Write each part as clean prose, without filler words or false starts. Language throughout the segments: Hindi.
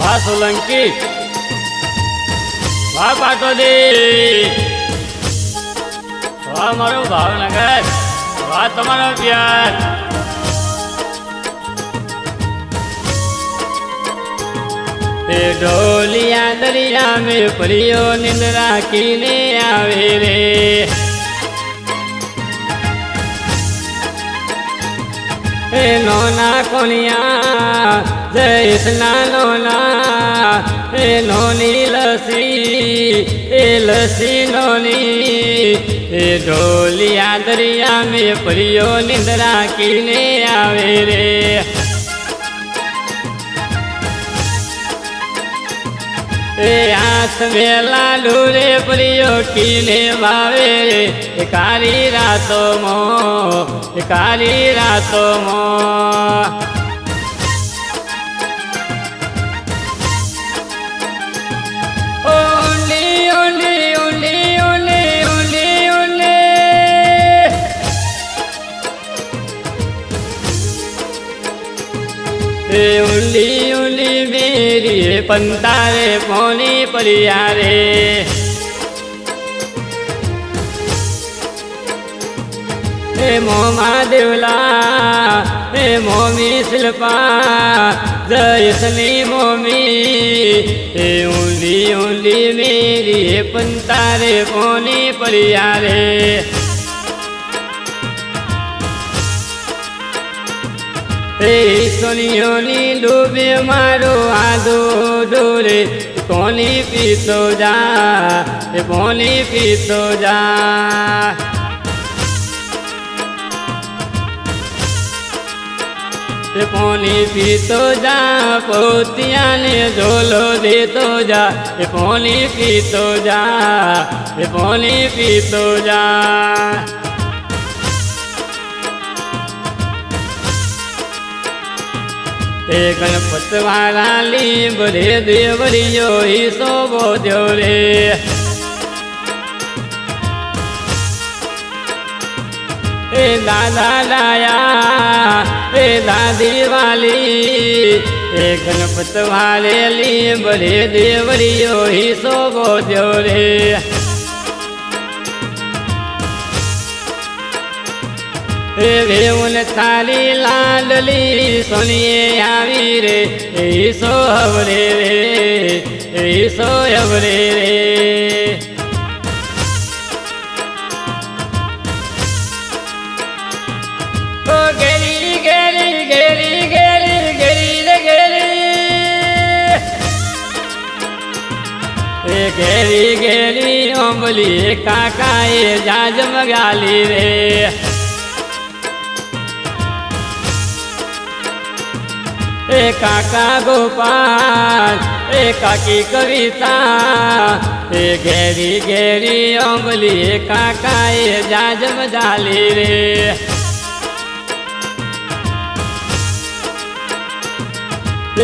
વાહ સોલંકી, વાહ પાટોદે, વાહ મારો ભાવનગર, વાહ તમારો પ્યાર. એ ઢોલિયા દરિયા મેં પરિયો નિંદ્રા કીને આવે રે. એ નોના કોનિયા જયસના નોના, એ નોની લસી, એ લસી નોની. એ ઢોલિયા દરિયા મેં પરિયો નિંદ્રા કીને આવે રે. એ હાથ में लाडू रे परियो कीने भावे रे. ए काली रातो मो, ए काली रातो मो. ओली ओली ओली ओली ओली ओली. ए ओली ओली मेरी पंतारे पोनी परिया रे. हे मोमा देवला, हे मोमी शिल्पा जयसनी मोमी. हे ऊंडी ऊंडी मेरी पंतारे पोनी परिया रे. ए सोनियोनी डूबे मारो आदो डोरे. कोनी पीतो जा, ए कोनी पीतो जा. ए कोनी पीतो जा, पोतिया ने झोलो देतो जा. ए कोनी पीतो जा, ए कोनी पीतो जा. ए गणपत वाला लीब रे देवरियो ही सोबो द्यो रे. ए दादा लाया, ए दादी वाली. ए गणपत वाले लीब रे देवरियो ही सोबो द्यो रे. ए वेउन थाली लाडली सोनिए आवी रे. ए सो हवरे रे, ए सो हवरे रे. ओ गेली गेली गेली गेली गेली रे गेली. ए गेली गेली ओंबली काका ए जाज मगाली रे. ए काका गोपाल, ए काकी कविता. ए घेरी घेरी ओंबली काका ए जाजम जाली रे.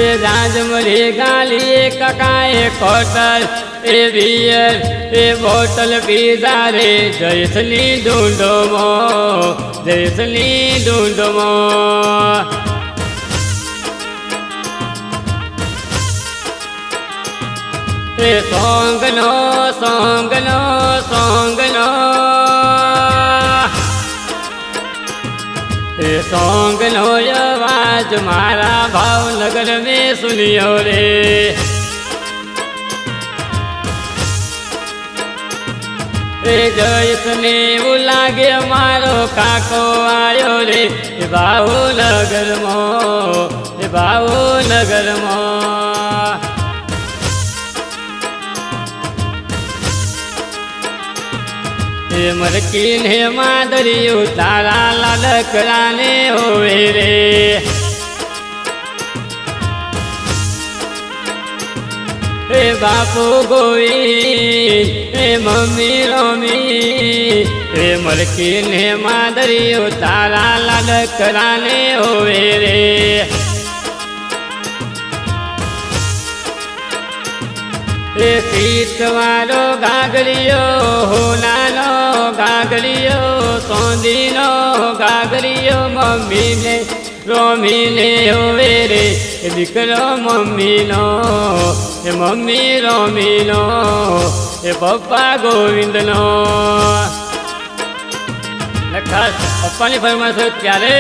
ए जाजम रे गाली काका ए कोटल, ए बियर ए बोतल पीजा रे. जयसली ढूंढो मो, जयसली ढूंढो मो. ए सोंगनो सोंगनो सोंगनो. ए सोंगनो आवाज मारा भावनगर में सुनियो रे. ए जयसने लागे मारो काको आयो रे. ए भावनगर मो, ए भावनगर मो. ए मरकीन हे मादरियो तारा लालकराने होवे रे. ए बापू गोविंद, ए मम्मी रोमी. ए मरकीन हे मादरियो तारा लालकराने होवे रे. ए सीतवारो गागरियो होनानो गागरियो. सोंदीनो गागरियो मम्मी ने रोमी ने होवे रे. દીકરો મમ્મીનો એ મમ્મી રોમીનો એ પપ્પા ગોવિંદનો ખાસ પપ્પાની ફરમાઈશ હોય ત્યારે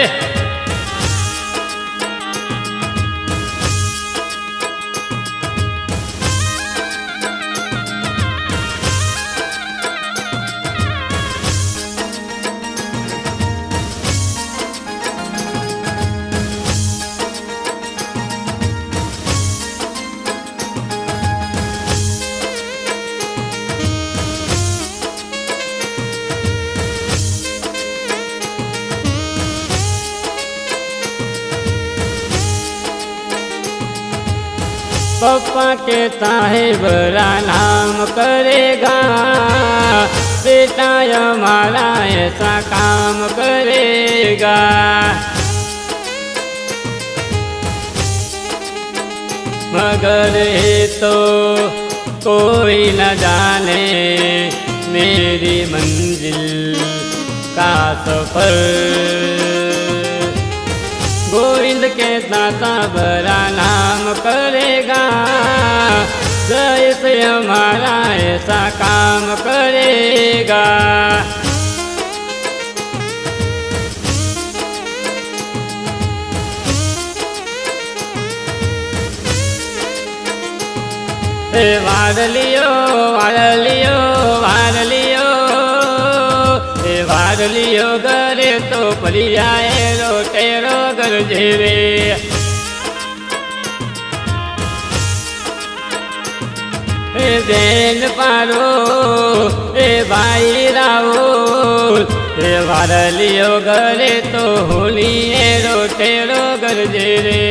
पप्पा कहता है बड़ा नाम करेगा बेटा हमारा ऐसा काम करेगा मगर ये तो कोई न जाने मेरी मंजिल का सफर गोविंद के दाता बड़ा नाम करेगा जैसे हमारा ऐसा काम करेगा वार लियो वार लियो वार लियो वार लियो गरे तो परियाए रोटेरो घर जेवे बेन पारो ए भाई राहुल वार लियो गरे तो होली रोटेरो घर जेवे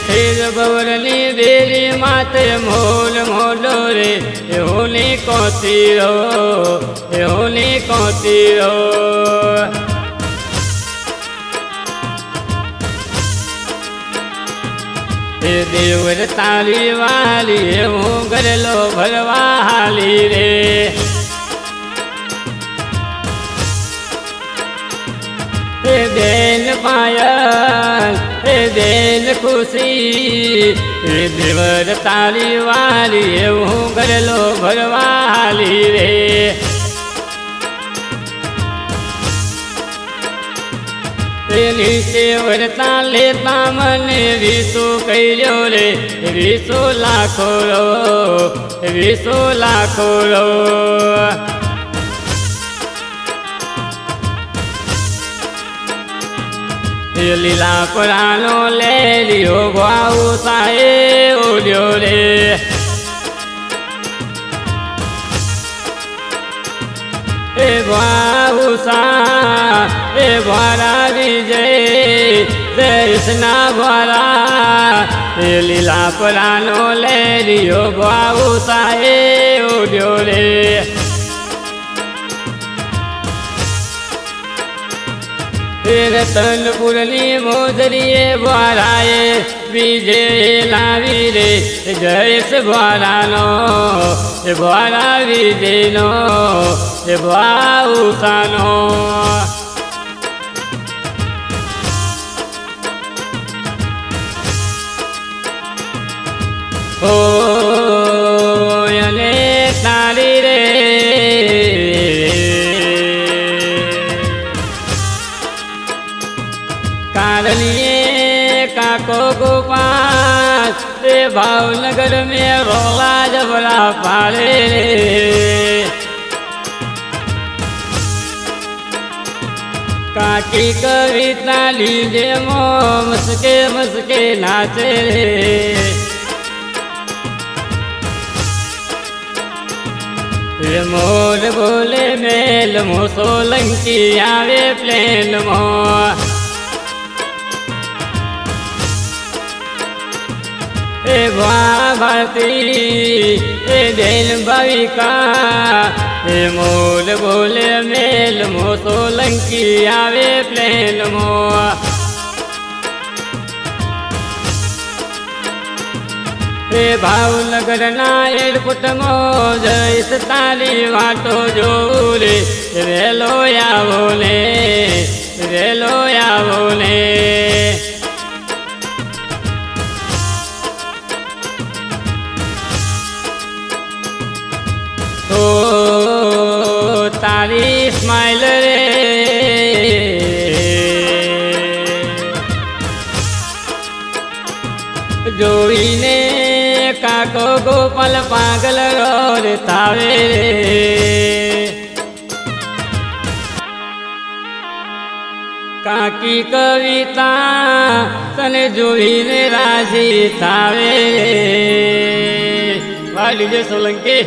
सिर बवरनी बेरी माते मोल मोलो रे होली कोती रो होली कोती रो देवर ताली वाली हूँ गरलो भरवा हाली रे देन पायल देन खुशी देवर ताली वाली हूँ गरलो भरवाली रे नीचे वरता लेता मन रीसो कैलो रे रीसो लाखो रो रीसो लाखो रो लीला पुरानो ले लियो बाऊ साए ओलियो रे ए बाऊ सा ए भरा विजय कृष्णा भरा लीला पुरानो ले लियो बाऊ साए ओलियो रे रतन पुरली मोदरिए भराए बीजे लावी रे जयस भरानो भरा विजय नो भाऊसानो ओ यने तारी रे कालिए काको गोपाल से भावनगर में रोला जबरा पाले काकी कविता लीजे मो मस्के मस्के नाचे मोर बोले मेल मो सोलंकी आवे प्लेन मो भारती जैन भविका मोल बोले मेल मो सोलंकी आवे प्लेन मो भावनगर ना एयरपोर्ट मो जैस ताली वाटो जो रे वेलो या बोले તારી સ્માઈલ રે જોઈને કાકો ગોપાલ પાગલ રોર થાવે રે કાકી કવિતા તને જોઈને રાજી થાવે રે વાલી જે સોલંકી।